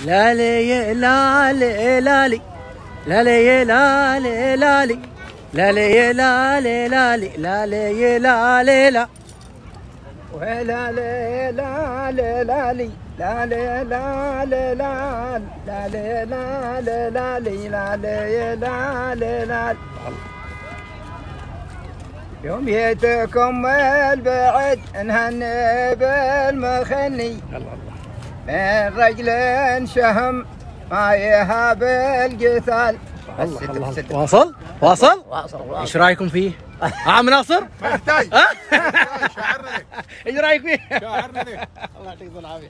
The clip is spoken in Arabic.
لا لي لا لي لا لي لا لي لا لي لا لي لا لي لا لي لا لي لا لي لا لي لا ولا لي لا لي لا لي لا لي لا لي لا لا لي لا لي لا لي لا لي لا لي لا يوم يتكم البعد نهني بالمخني من رجل شهم ما يهاب القتال. الله واصل واصل ايش رايكم فيه؟ عم ناصر؟ ما يحتاج شعرنا لك. ايش رايك فيه؟ شعرنا لك. الله يعطيك العافيه.